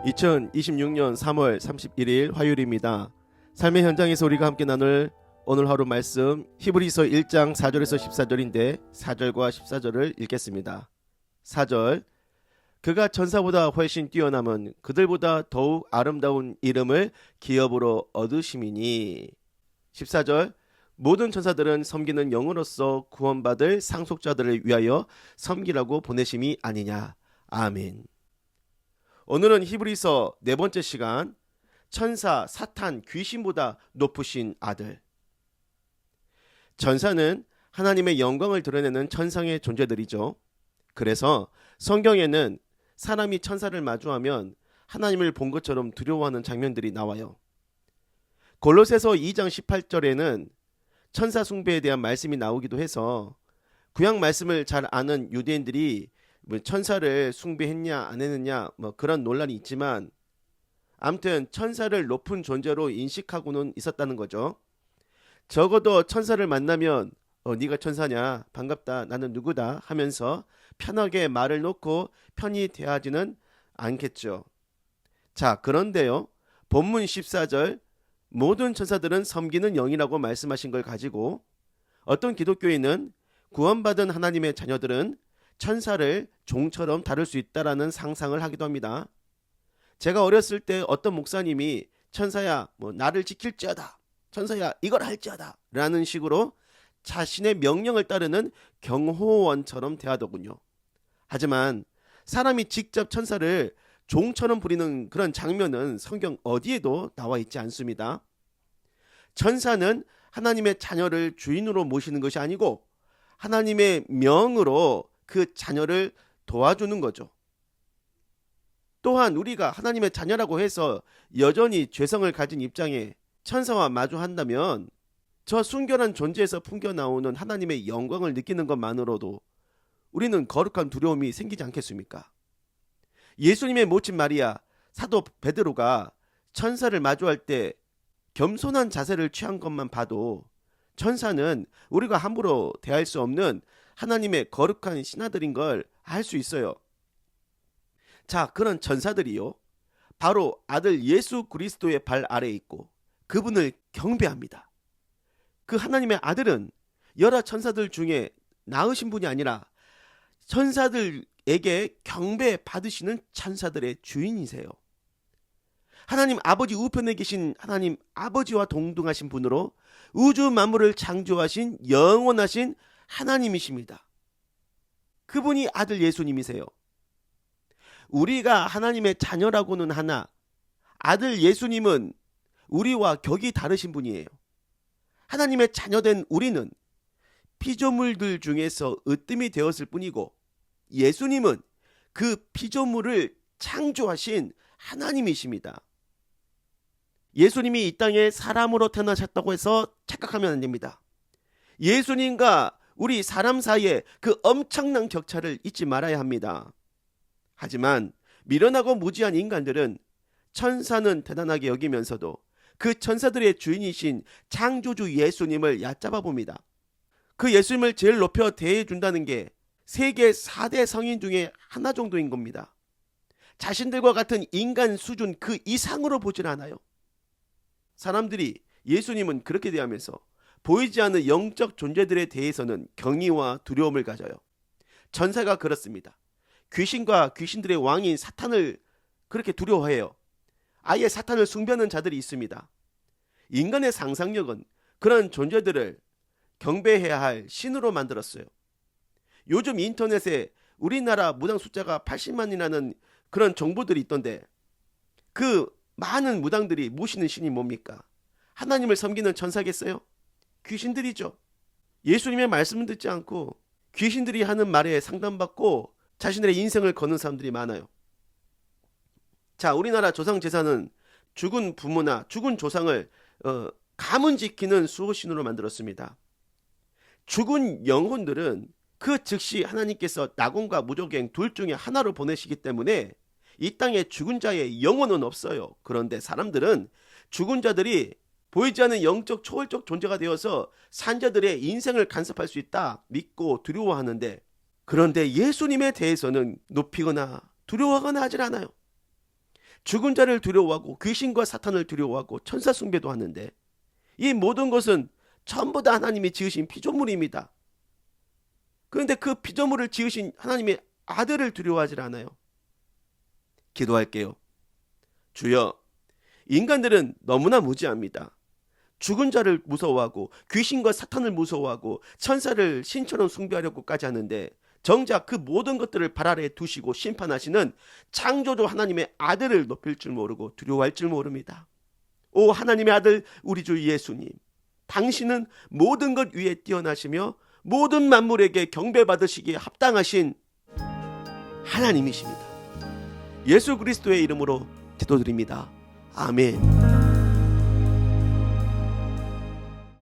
2026년 3월 31일 화요일입니다. 삶의 현장에서 우리가 함께 나눌 오늘 하루 말씀 히브리서 1장 4절에서 14절인데 4절과 14절을 읽겠습니다. 4절 그가 천사보다 훨씬 뛰어남은 그들보다 더욱 아름다운 이름을 기업으로 얻으심이니. 14절 모든 천사들은 섬기는 영으로서 구원받을 상속자들을 위하여 섬기라고 보내심이 아니냐. 아멘. 오늘은 히브리서 네 번째 시간 천사, 사탄, 귀신보다 높으신 아들. 천사는 하나님의 영광을 드러내는 천상의 존재들이죠. 그래서 성경에는 사람이 천사를 마주하면 하나님을 본 것처럼 두려워하는 장면들이 나와요. 골로새서 2장 18절에는 천사 숭배에 대한 말씀이 나오기도 해서 구약 말씀을 잘 아는 유대인들이 천사를 숭배했냐 안 했느냐 그런 논란이 있지만 아무튼 천사를 높은 존재로 인식하고는 있었다는 거죠. 적어도 천사를 만나면 네가 천사냐 반갑다 나는 누구다 하면서 편하게 말을 놓고 편히 대하지는 않겠죠. 자, 그런데요, 본문 14절 모든 천사들은 섬기는 영이라고 말씀하신 걸 가지고 어떤 기독교인은 구원받은 하나님의 자녀들은 천사를 종처럼 다룰 수 있다라는 상상을 하기도 합니다. 제가 어렸을 때 어떤 목사님이 천사야 나를 지킬지어다, 천사야 이걸 할지어다 라는 식으로 자신의 명령을 따르는 경호원처럼 대하더군요. 하지만 사람이 직접 천사를 종처럼 부리는 그런 장면은 성경 어디에도 나와 있지 않습니다. 천사는 하나님의 자녀를 주인으로 모시는 것이 아니고 하나님의 명으로 그 자녀를 도와주는 거죠. 또한 우리가 하나님의 자녀라고 해서 여전히 죄성을 가진 입장에 천사와 마주한다면 저 순결한 존재에서 풍겨나오는 하나님의 영광을 느끼는 것만으로도 우리는 거룩한 두려움이 생기지 않겠습니까? 예수님의 모친 마리아, 사도 베드로가 천사를 마주할 때 겸손한 자세를 취한 것만 봐도 천사는 우리가 함부로 대할 수 없는 하나님의 거룩한 신하들인 걸 알 수 있어요. 자, 그런 천사들이요, 바로 아들 예수 그리스도의 발 아래에 있고 그분을 경배합니다. 그 하나님의 아들은 여러 천사들 중에 나으신 분이 아니라 천사들에게 경배 받으시는 천사들의 주인이세요. 하나님 아버지 우편에 계신 하나님 아버지와 동등하신 분으로 우주 만물을 창조하신 영원하신 하나님이십니다. 그분이 아들 예수님이세요. 우리가 하나님의 자녀라고는 하나 아들 예수님은 우리와 격이 다르신 분이에요. 하나님의 자녀된 우리는 피조물들 중에서 으뜸이 되었을 뿐이고 예수님은 그 피조물을 창조하신 하나님이십니다. 예수님이 이 땅에 사람으로 태어나셨다고 해서 착각하면 안 됩니다. 예수님과 우리 사람 사이에 그 엄청난 격차를 잊지 말아야 합니다. 하지만 미련하고 무지한 인간들은 천사는 대단하게 여기면서도 그 천사들의 주인이신 창조주 예수님을 얕잡아 봅니다. 그 예수님을 제일 높여 대해준다는 게 세계 4대 성인 중에 하나 정도인 겁니다. 자신들과 같은 인간 수준 그 이상으로 보질 않아요. 사람들이 예수님은 그렇게 대하면서 보이지 않는 영적 존재들에 대해서는 경의와 두려움을 가져요. 천사가 그렇습니다. 귀신과 귀신들의 왕인 사탄을 그렇게 두려워해요. 아예 사탄을 숭배하는 자들이 있습니다. 인간의 상상력은 그런 존재들을 경배해야 할 신으로 만들었어요. 요즘 인터넷에 우리나라 무당 숫자가 80만이라는 그런 정보들이 있던데 그 많은 무당들이 모시는 신이 뭡니까? 하나님을 섬기는 천사겠어요? 귀신들이죠. 예수님의 말씀을 듣지 않고 귀신들이 하는 말에 상담받고 자신들의 인생을 거는 사람들이 많아요. 자, 우리나라 조상제사는 죽은 부모나 죽은 조상을 가문 지키는 수호신으로 만들었습니다. 죽은 영혼들은 그 즉시 하나님께서 낙원과 무저갱 둘 중에 하나로 보내시기 때문에 이 땅에 죽은 자의 영혼은 없어요. 그런데 사람들은 죽은 자들이 보이지 않는 영적 초월적 존재가 되어서 산자들의 인생을 간섭할 수 있다 믿고 두려워하는데, 그런데 예수님에 대해서는 높이거나 두려워하거나 하질 않아요. 죽은 자를 두려워하고 귀신과 사탄을 두려워하고 천사 숭배도 하는데, 이 모든 것은 전부 다 하나님이 지으신 피조물입니다. 그런데 그 피조물을 지으신 하나님의 아들을 두려워하지 않아요. 기도할게요. 주여, 인간들은 너무나 무지합니다. 죽은 자를 무서워하고 귀신과 사탄을 무서워하고 천사를 신처럼 숭배하려고까지 하는데, 정작 그 모든 것들을 발 아래에 두시고 심판하시는 창조주 하나님의 아들을 높일 줄 모르고 두려워할 줄 모릅니다. 오 하나님의 아들 우리 주 예수님, 당신은 모든 것 위에 뛰어나시며 모든 만물에게 경배받으시기에 합당하신 하나님이십니다. 예수 그리스도의 이름으로 기도드립니다. 아멘.